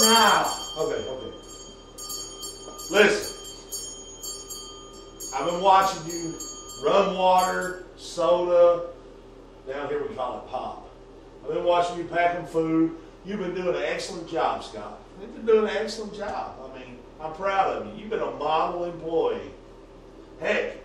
now. Okay, okay. Listen. I've been watching you run water, soda. Down here we call it pop. I've been watching you packing food. You've been doing an excellent job, Scott. You've been doing an excellent job. I mean, I'm proud of you. You've been a model employee. Heck,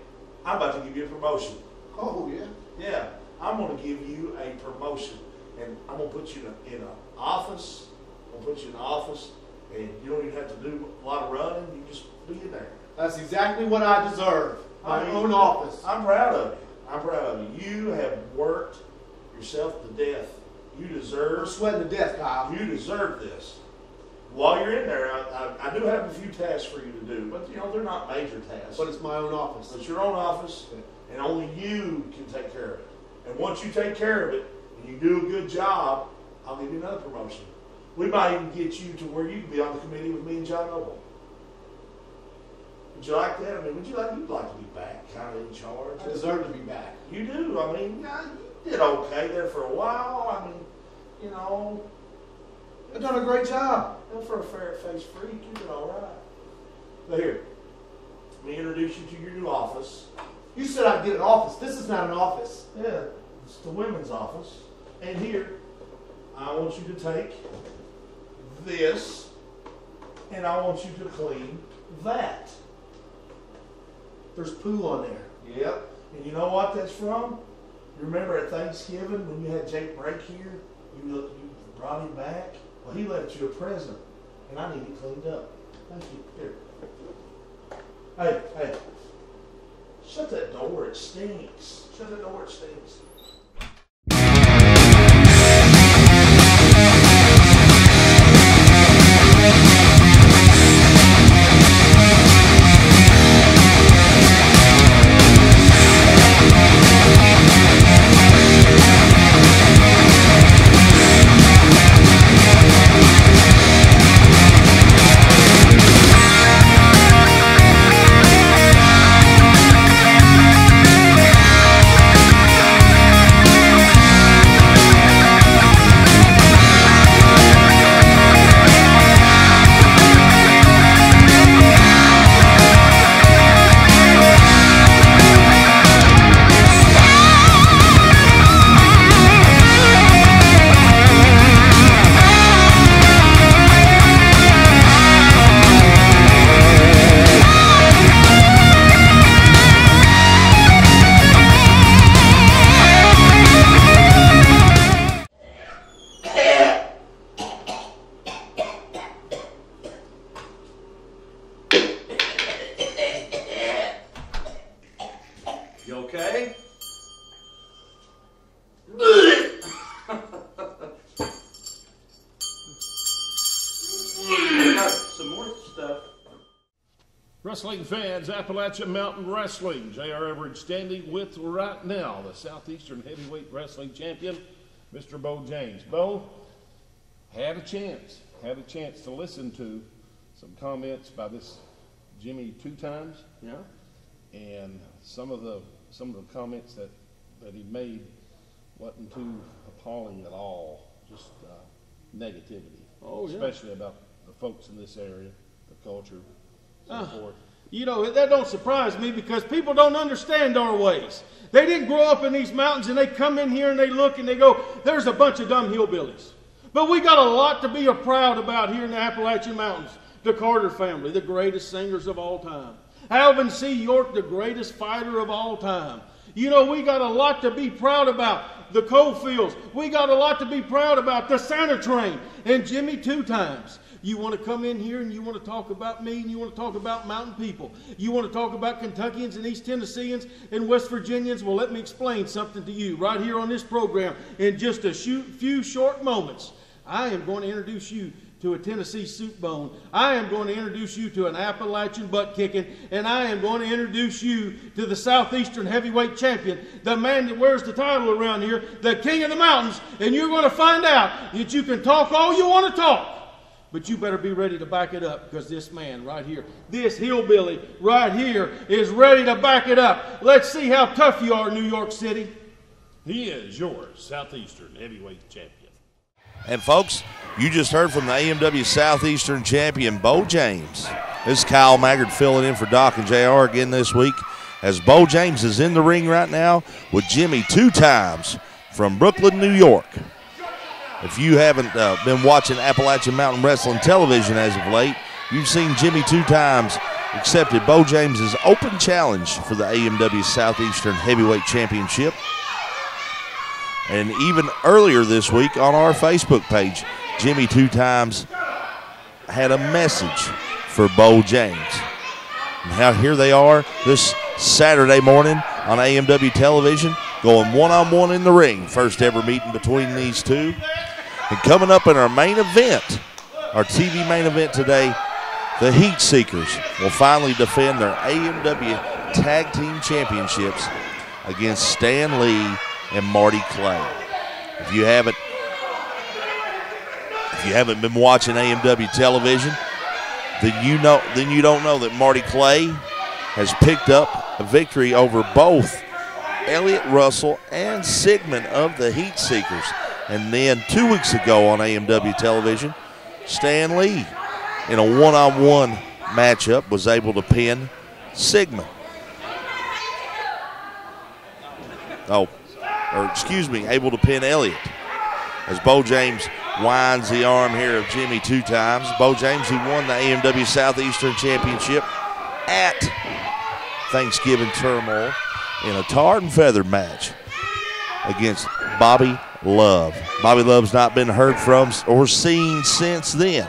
I'm about to give you a promotion. Oh, yeah? Yeah, I'm going to give you a promotion. And I'm going to put you in an office. I'm going to put you in an office, and you don't even have to do a lot of running. You just be in there. That's exactly what I deserve. My own office. I'm proud of you. I'm proud of you. You have worked yourself to death. You deserve. We're sweating to death, Kyle. You deserve this. While you're in there, I do have a few tasks for you to do, but you know they're not major tasks. But it's my own office. It's your own office, and only you can take care of it. And once you take care of it, and you do a good job, I'll give you another promotion. We might even get you to where you can be on the committee with me and John Noble. Would you like that? I mean, you'd like to be back, kind of in charge? I deserve to be back. You do. I mean, yeah, you did okay there for a while. I mean, you know. I've done a great job. For a fair-faced freak, you did all right. But here, let me introduce you to your new office. You said I'd get an office. This is not an office. Yeah, it's the women's office. And here, I want you to take this, and I want you to clean that. There's poo on there. Yep. And you know what that's from? You remember at Thanksgiving when you had Jake Brake here? You brought him back? Well, he left you a present, and I need it cleaned up. Thank you. Here. Hey. Shut that door. It stinks. Shut that door. It stinks. You okay? Some more stuff. Wrestling fans, Appalachian Mountain Wrestling. J.R. Everett standing with right now the Southeastern Heavyweight Wrestling Champion, Mr. Beau James. Beau had a chance to listen to some comments by this Jimmy 2 times. Yeah. And some of the comments that he made wasn't too appalling at all, just negativity. Oh, yeah. Especially about the folks in this area, the culture, so forth. You know, that don't surprise me because people don't understand our ways. They didn't grow up in these mountains and they come in here and they look and they go, there's a bunch of dumb hillbillies. But we got a lot to be proud about here in the Appalachian Mountains. The Carter family, the greatest singers of all time. Alvin C. York, the greatest fighter of all time. You know, we got a lot to be proud about. The Coalfields. We got a lot to be proud about. The Santa Train. And Jimmy 2 times. You want to come in here and you want to talk about me and you want to talk about mountain people. You want to talk about Kentuckians and East Tennesseans and West Virginians. Well, let me explain something to you right here on this program in just a few short moments. I am going to introduce you to a Tennessee soup bone. I am going to introduce you to an Appalachian butt kicking, and I am going to introduce you to the Southeastern Heavyweight Champion, the man that wears the title around here, the King of the Mountains, and you're going to find out that you can talk all you want to talk, but you better be ready to back it up because this man right here, this hillbilly right here is ready to back it up. Let's see how tough you are, New York City. He is your Southeastern Heavyweight Champion. And folks, you just heard from the AMW Southeastern Champion, Beau James. This is Kyle Maggard filling in for Doc and JR again this week, as Beau James is in the ring right now with Jimmy 2 times from Brooklyn, New York. If you haven't been watching Appalachian Mountain Wrestling Television as of late, you've seen Jimmy 2 times accepted Beau James's open challenge for the AMW Southeastern Heavyweight Championship. And even earlier this week on our Facebook page, Jimmy 2 times had a message for Beau James. And now here they are this Saturday morning on AMW Television, going one-on-one in the ring. First ever meeting between these two. And coming up in our main event, our TV main event today, the Heatseekers will finally defend their AMW Tag Team Championships against Stan Lee and Marty Clay. If you haven't been watching AMW Television, then you don't know that Marty Clay has picked up a victory over both Elliott Russell and Sigmund of the Heatseekers. And then 2 weeks ago on AMW Television, Stan Lee in a one-on-one matchup was able to pin Sigmund. Able to pin Elliott. As Beau James winds the arm here of Jimmy 2 times. Beau James, who won the AMW Southeastern Championship at Thanksgiving Turmoil in a tarred and feathered match against Bobby Love. Bobby Love's not been heard from or seen since then.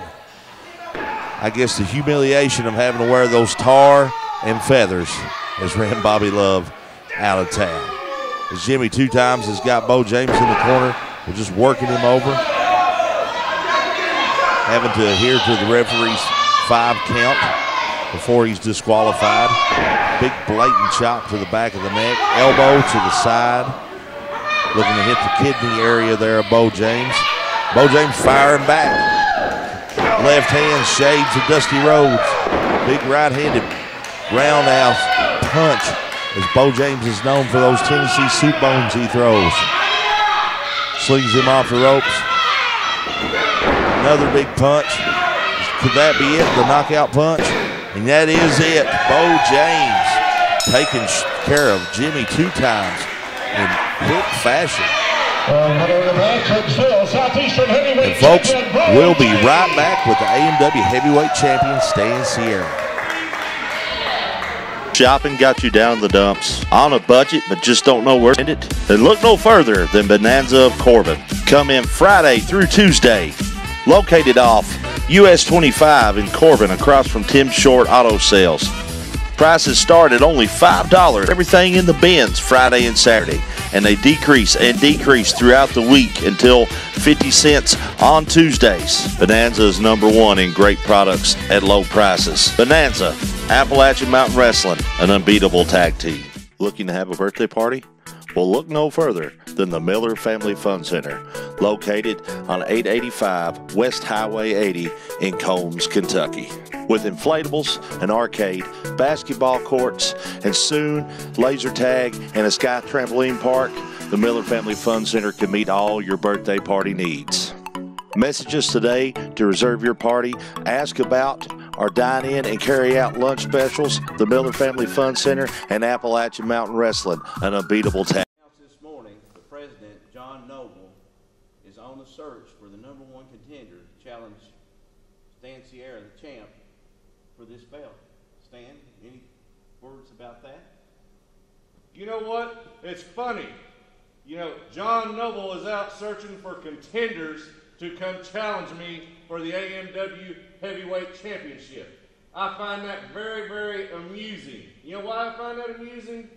I guess the humiliation of having to wear those tar and feathers has ran Bobby Love out of town. As Jimmy 2 times has got Beau James in the corner, we're just working him over, having to adhere to the referee's 5 count before he's disqualified. Big blatant chop to the back of the neck, elbow to the side, looking to hit the kidney area there of Beau James. Beau James firing back. Left hand shades of Dusty Rhodes. Big right-handed roundhouse punch, as Beau James is known for those Tennessee soup bones he throws. Slings him off the ropes. Another big punch. Could that be it, the knockout punch? And that is it. Beau James taking care of Jimmy 2 times in quick fashion. And folks, we'll be right back with the AMW Heavyweight Champion Stan Sierra. Shopping got you down the dumps, on a budget but just don't know where to spend it? Then look no further than Bonanza of Corbin. Come in Friday through Tuesday. Located off US 25 in Corbin, across from Tim Short Auto Sales. Prices start at only $5. Everything in the bins Friday and Saturday, and they decrease and decrease throughout the week until 50 cents on Tuesdays. Bonanza is #1 in great products at low prices. Bonanza, Appalachian Mountain Wrestling, an unbeatable tag team. Looking to have a birthday party? Well, look no further than the Miller Family Fun Center, located on 885 West Highway 80 in Combs, Kentucky. With inflatables, an arcade, basketball courts, and soon laser tag and a sky trampoline park, the Miller Family Fun Center can meet all your birthday party needs. Message us today to reserve your party, ask about our dine-in and carry-out lunch specials, the Miller Family Fun Center, and Appalachian Mountain Wrestling, an unbeatable tag. This morning, the president, John Noble, is on the search for the #1 contender to challenge Stan Sierra, the champ, for this belt. Stan, any words about that? You know what? It's funny. You know, John Noble is out searching for contenders to come challenge me for the AMW Heavyweight Championship. I find that very, very amusing. You know why I find that amusing?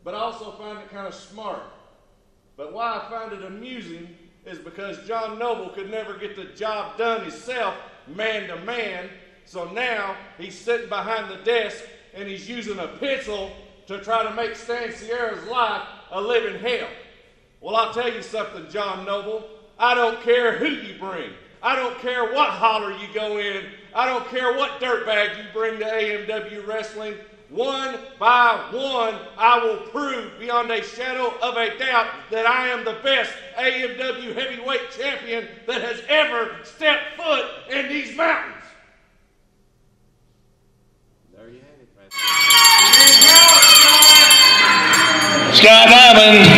But I also find it kind of smart. But why I find it amusing is because John Noble could never get the job done himself, man to man. So now he's sitting behind the desk and he's using a pencil to try to make Stan Sierra's life a living hell. Well, I'll tell you something, John Noble. I don't care who you bring. I don't care what holler you go in. I don't care what dirtbag you bring to AMW Wrestling. one by one, I will prove beyond a shadow of a doubt that I am the best AMW heavyweight champion that has ever stepped foot in these mountains. There you have it, right there. Scott Diamond.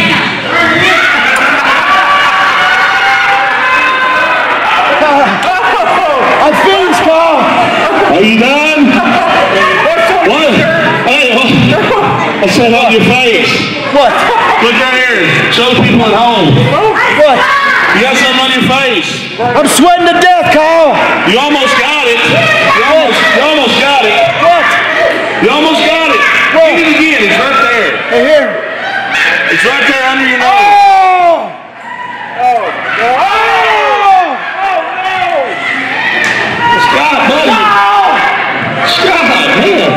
I finished, Kyle. Are you done? What? Hey, I said on your face. What? Look right here. Show people at home. What? You got something on your face. I'm sweating to death, Kyle. You almost got it. You almost got it. What? You almost got it. What? Get it again. It's right there. Hey, here. It's right there under your nose. Oh! Oh! Scott, buddy. Scott, man.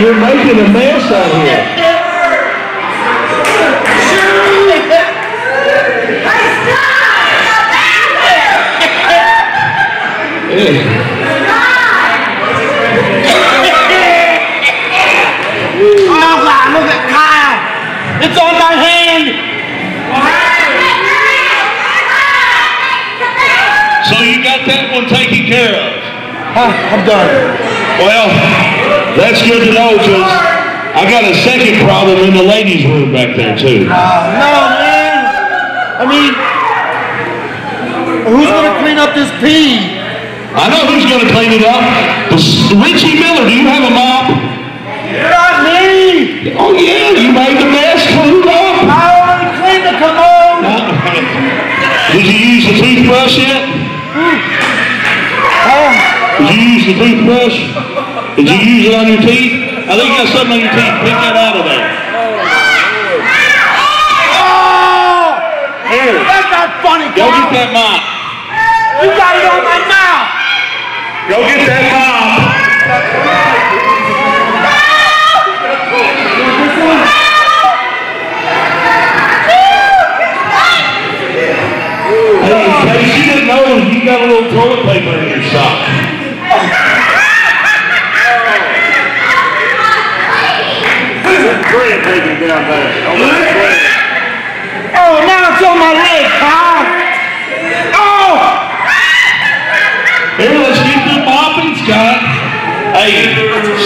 You're making a mess out here. Oh, God, look at Kyle. It's on my hand. So you got that one taken care of? I'm done. Well, that's good to know, because I got a second problem in the ladies' room back there, too. No, man. I mean, who's going to clean up this pee? I know who's going to clean it up. Richie Miller, do you have a mop? Not me. Oh, yeah, you made the mess. Clean it up. I already cleaned the commode. Did you use the toothbrush yet? Did you use the toothbrush? Did you use it on your teeth? I think you got something on your teeth. Pick that out of there. Oh! Here. That's not funny, Go Kyle. get that mop. You got it on my mouth. Go get that mop. Hey, in case you didn't know, you got a little toilet paper in your sock. Bread taking down there. Oh, now it's on my leg, Kyle. Oh! Here, let's get the mopping, Scott. Hey,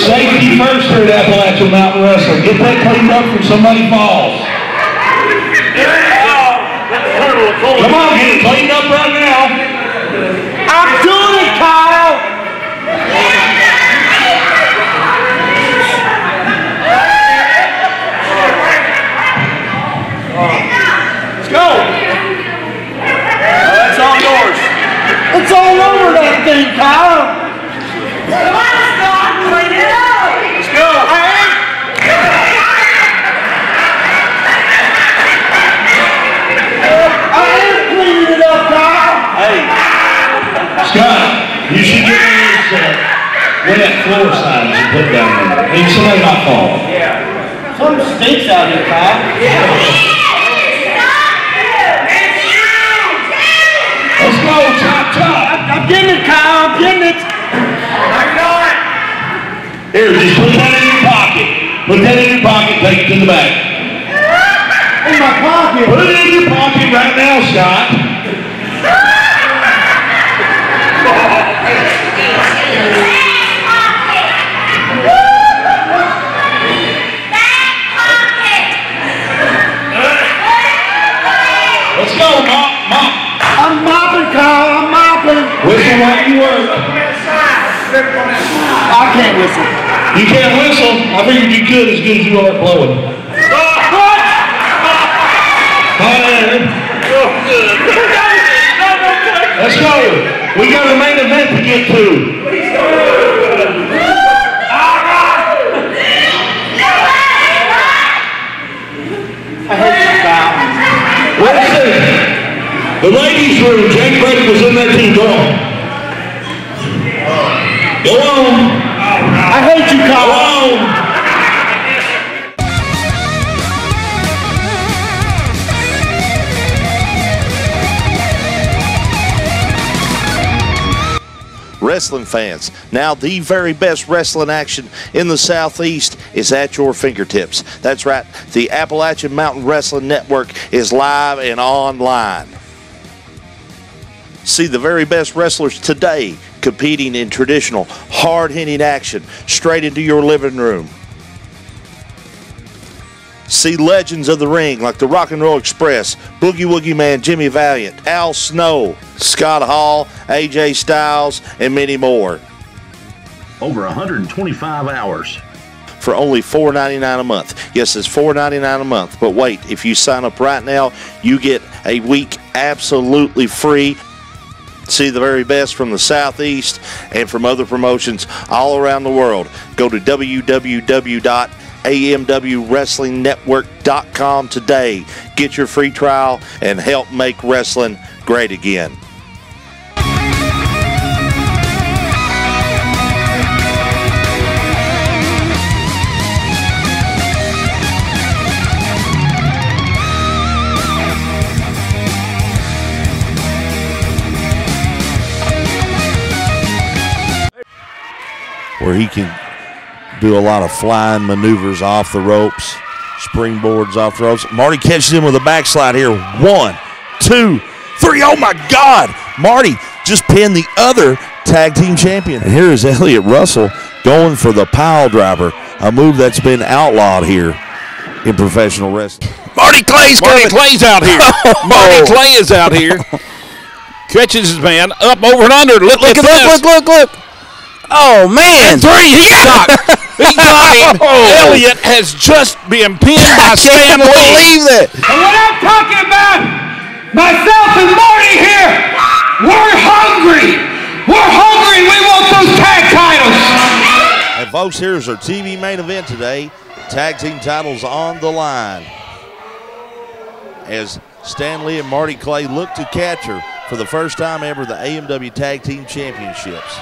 safety first here at Appalachian Mountain Wrestling. Get that cleaned up when somebody falls. Come on, get it cleaned up right now. I'm doing it, Kyle. Let's go. It's all yours. It's all over that thing, Kyle. Let's go. I am cleaning it up, Kyle. Hey. Scott, you should get me this wet floor signs and put down there. Maybe somebody might fall. Something stinks out here, Kyle. Let's go, chop, chop. I'm getting it, Kyle. I'm getting it. Here, just put that in your pocket. Put that in your pocket, take it to the back. In my pocket. Put it in your pocket right now, Scott. Let's go, mop, mop. I'm mopping, Kyle. I'm mopping. Whistle while you work. I can't whistle. You can't whistle? I figured you could as good as you are blowing. Let's go. We got a main event to get to. I hate you, Kyle. Listen, the ladies' room, Jake Brady was in there too. Go on. Go on. I hate you, Kyle. Go on. Wrestling fans, now the very best wrestling action in the Southeast is at your fingertips. That's right, the Appalachian Mountain Wrestling Network is live and online. See the very best wrestlers today competing in traditional, hard-hitting action straight into your living room. See legends of the ring like the Rock and Roll Express, Boogie Woogie Man Jimmy Valiant, Al Snow, Scott Hall, AJ Styles, and many more. Over 125 hours. For only $4.99 a month. Yes, it's $4.99 a month. But wait, if you sign up right now, you get a week absolutely free. See the very best from the Southeast and from other promotions all around the world. Go to www.amwwrestlingnetwork.com today. Get your free trial and help make wrestling great again. Where he can do a lot of flying maneuvers off the ropes, springboards off the ropes. Marty catches him with a backslide here. 1, 2, 3. Oh, my God. Marty just pinned the other tag team champion. And here is Elliott Russell going for the pile driver, a move that's been outlawed here in professional wrestling. Marty Clay's out here. Marty Clay is out here. Catches his man up over and under. Look at this. Look. Oh, man. 3, he got him. Elliott has just been pinned by Stan Lee. I can't believe that. And what I'm talking about, myself and Marty here, we're hungry. We're hungry. We want those tag titles. And folks, here's our TV main event today. Tag team titles on the line. As Stan Lee and Marty Clay look to capture for the first time ever the AMW Tag Team Championships.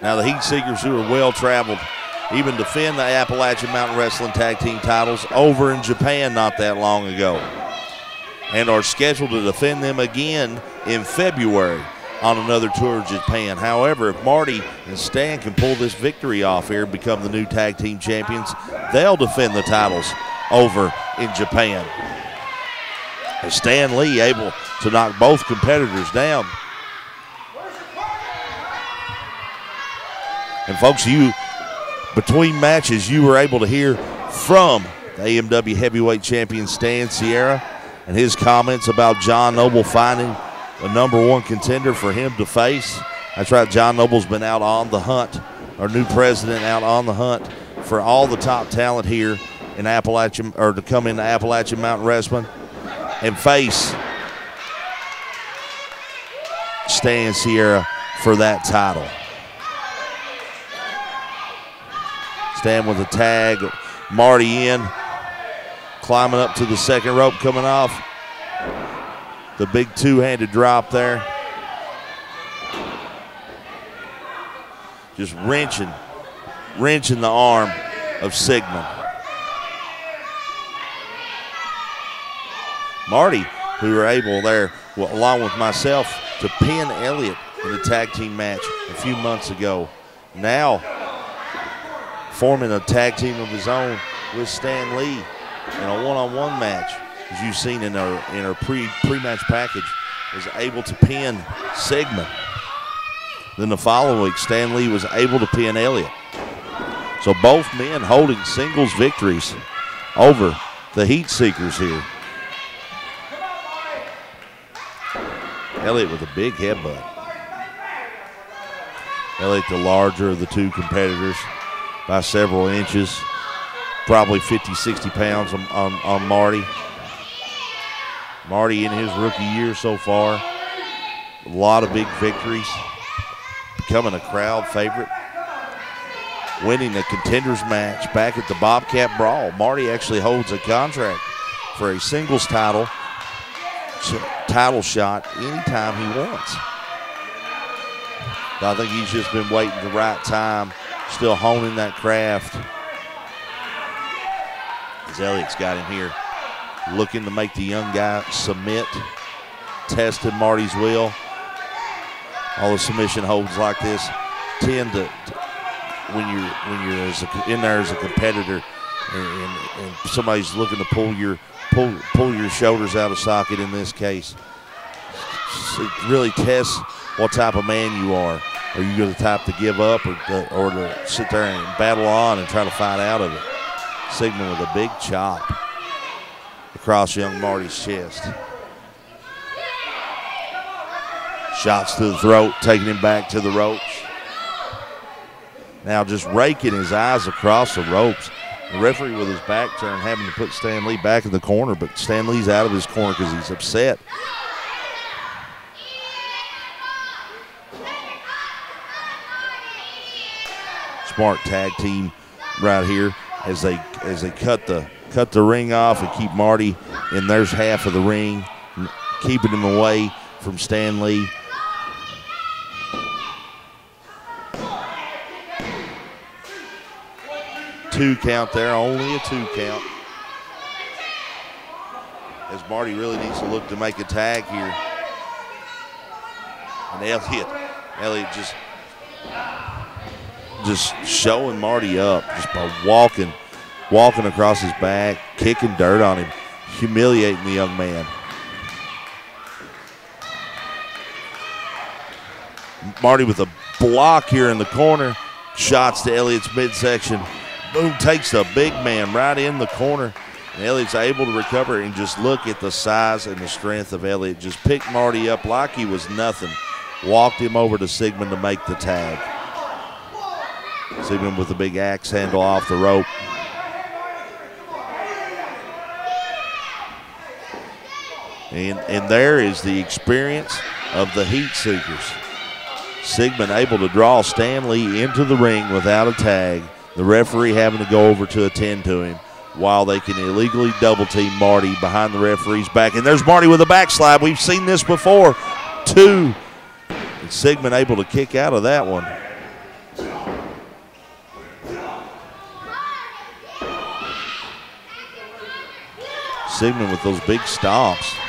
Now the Heatseekers, who are well-traveled, even defend the Appalachian Mountain Wrestling Tag Team titles over in Japan not that long ago, and are scheduled to defend them again in February on another tour of Japan. However, if Marty and Stan can pull this victory off here and become the new Tag Team Champions, they'll defend the titles over in Japan. And Stan Lee able to knock both competitors down. And folks, between matches, you were able to hear from the AMW Heavyweight Champion Stan Sierra and his comments about John Noble finding a #1 contender for him to face. That's right, John Noble's been out on the hunt, our new president out on the hunt for all the top talent here in Appalachian, or to come into Appalachian Mountain Wrestling and face Stan Sierra for that title. Stan with a tag, Marty in, climbing up to the second rope, coming off the big two-handed drop there. Just wrenching the arm of Sigmund. Marty, who were able there, along with myself, to pin Elliott in the tag team match a few months ago. Now forming a tag team of his own with Stan Lee in a one-on-one match, as you've seen in our pre-match package, was able to pin Sigmund. Then the following week, Stan Lee was able to pin Elliott. So both men holding singles victories over the Heatseekers here. Elliott with a big headbutt. Elliott, the larger of the two competitors by several inches, probably 50, 60 pounds on Marty. Marty in his rookie year so far, a lot of big victories, becoming a crowd favorite, winning a contenders match back at the Bobcat Brawl. Marty actually holds a contract for a singles title shot anytime he wants. But I think he's just been waiting the right time, still honing that craft. As Elliott's got him here, looking to make the young guy submit, testing Marty's will. all the submission holds like this tend to when you're in there as a competitor, and somebody's looking to pull your shoulders out of socket. In this case, it really tests what type of man you are. Are you the type to give up, or to sit there and battle on and try to fight out of it? Sigmund with a big chop across young Marty's chest. Shots to the throat, taking him back to the ropes. Now just raking his eyes across the ropes. The referee with his back turned, having to put Stan Lee back in the corner, but Stan Lee's out of his corner because he's upset. Smart tag team right here as they cut the ring off and keep Marty in their half of the ring, keeping him away from Stan Lee. Two count there, only a 2 count. As Marty really needs to look to make a tag here. And Elliott just showing Marty up just by walking across his back, kicking dirt on him, humiliating the young man. Marty with a block here in the corner, shots to Elliott's midsection. Boom, takes the big man right in the corner. And Elliott's able to recover, and just look at the size and the strength of Elliott. Just picked Marty up like he was nothing. Walked him over to Sigmund to make the tag. Sigmund with the big axe handle off the rope. And there is the experience of the Heatseekers. Sigmund able to draw Stan Lee into the ring without a tag. The referee having to go over to attend to him while they can illegally double team Marty behind the referee's back. And there's Marty with a backslide. We've seen this before. 2. And Sigmund able to kick out of that one. Sigmund with those big stomps.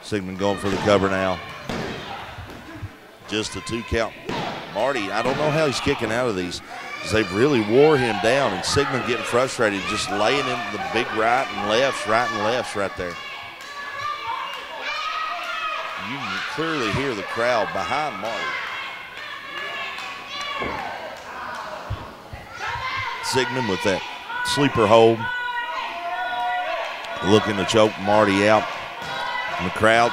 Sigmund going for the cover now. Just a 2 count. Marty, I don't know how he's kicking out of these, because they've really wore him down, and Sigmund getting frustrated, just laying in the big right and lefts right there. You can clearly hear the crowd behind Marty. Sigmund with that sleeper hold, looking to choke Marty out. And the crowd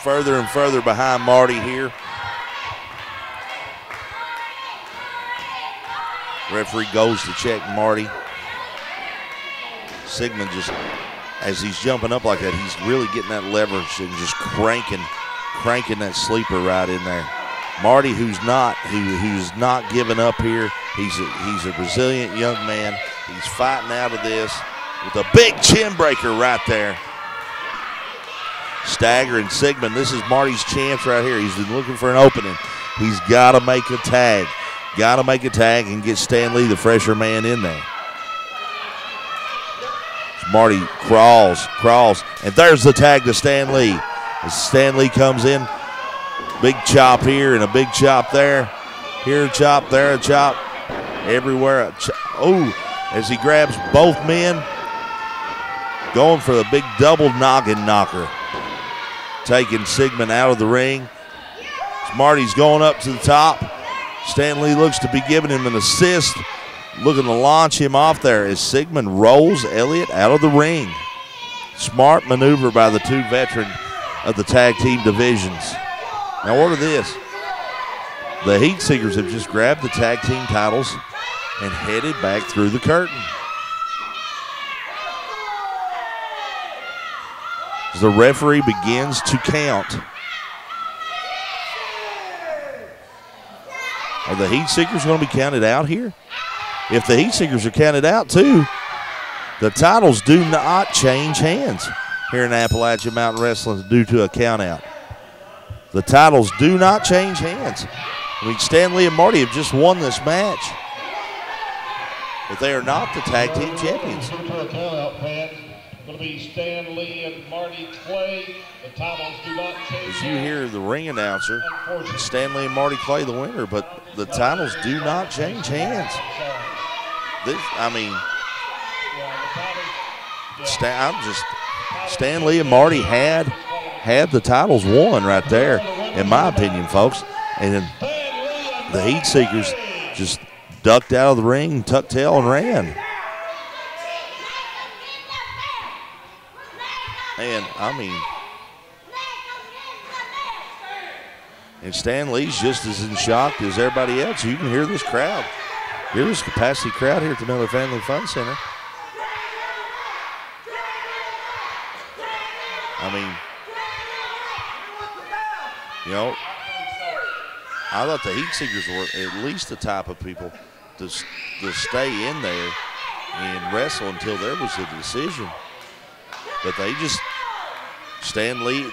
further and further behind Marty here. Referee goes to check Marty. Sigmund just, as he's jumping up like that, he's really getting that leverage and just cranking that sleeper right in there. Marty, who's not giving up here. He's a resilient young man. He's fighting out of this with a big chin breaker right there. Staggering Sigmund. This is Marty's chance right here. He's been looking for an opening. He's got to make a tag. Got to make a tag and get Stan Lee, the fresher man, in there. Marty crawls, and there's the tag to Stan Lee. As Stan Lee comes in, big chop here and a big chop there. Here a chop, there a chop, everywhere. As he grabs both men, going for the big double noggin knocker. Taking Sigmund out of the ring. As Marty's going up to the top. Stan Lee looks to be giving him an assist, looking to launch him off there as Sigmund rolls Elliott out of the ring. Smart maneuver by the 2 veterans of the tag team divisions. Now order this. The Heatseekers have just grabbed the tag team titles and headed back through the curtain. As the referee begins to count. Are the Heatseekers going to be counted out here? If the Heatseekers are counted out too, the titles do not change hands here in Appalachian Mountain Wrestling due to a count out. The titles do not change hands. I mean, Stan Lee and Marty have just won this match. but they are not the tag team champions. Going to be Stan Lee and Marty Clay. The titles do not change. As you hear the ring announcer, Stan Lee and Marty Clay the winner, but the titles do not change hands. Stan Lee and Marty had the titles won right there, in my opinion, folks. And then the Heatseekers just ducked out of the ring, tucked tail, and ran. And Stan Lee's just as in shock as everybody else. You can hear this crowd. Hear this capacity crowd here at the Miller Family Fun Center. I thought the Heatseekers were at least the type of people to stay in there and wrestle until there was a decision. But they just, Stan Lee,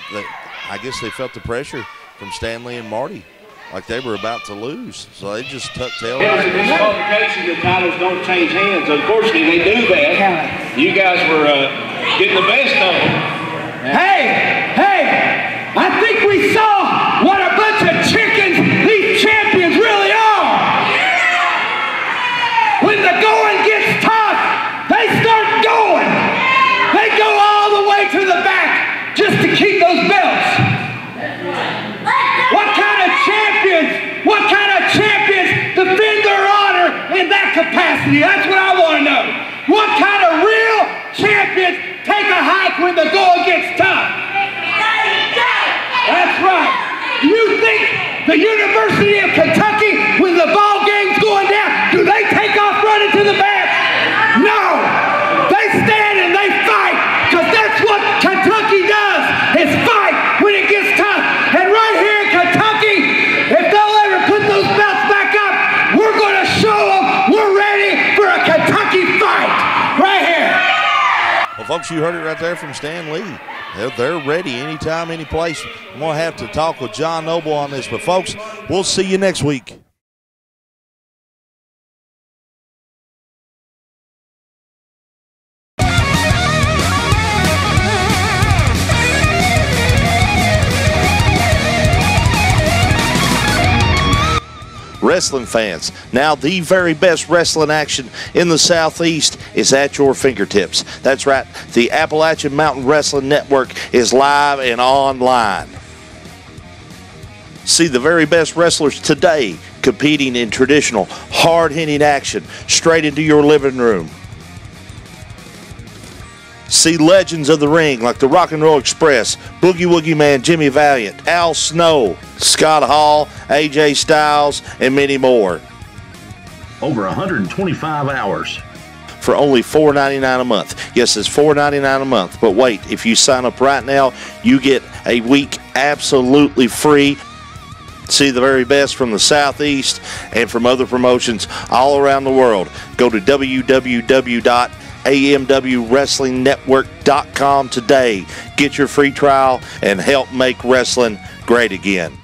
I guess they felt the pressure from Stan Lee and Marty, like they were about to lose. So they just tucked tail. In this qualification, the titles don't change hands. Unfortunately, they do that. You guys were getting the best of them. Hey, I think we saw what a bunch of chickens these champions really are. When the going gets tough, they start going. They go all the way to the back just to keep those belts. What kind of champions defend their honor in that capacity? That's what I want to know. What kind of real champions take a hike when the going gets tough? That's right. You think the University of Kentucky, when the ball game's going down, do they take off running to the back? No. They stand and they fight, because that's what Kentucky does, is fight when it gets tough. And right here in Kentucky, if they'll ever put those belts back up, we're going to show them we're ready for a Kentucky fight. Right here. Well, folks, you heard it right there from Stan Lee. They're ready anytime, any place. I'm going to have to talk with John Noble on this. But, folks, we'll see you next week. Wrestling fans, now the very best wrestling action in the Southeast is at your fingertips. That's right, the Appalachian Mountain Wrestling Network is live and online. See the very best wrestlers today competing in traditional, hard-hitting action straight into your living room. See legends of the ring like the Rock and Roll Express, Boogie Woogie Man Jimmy Valiant, Al Snow, Scott Hall, AJ Styles, and many more. Over 125 hours. For only $4.99 a month. Yes, it's $4.99 a month. But wait, if you sign up right now, you get a week absolutely free. See the very best from the Southeast and from other promotions all around the world. Go to www.amwwrestlingnetwork.com today. Get your free trial and help make wrestling great again.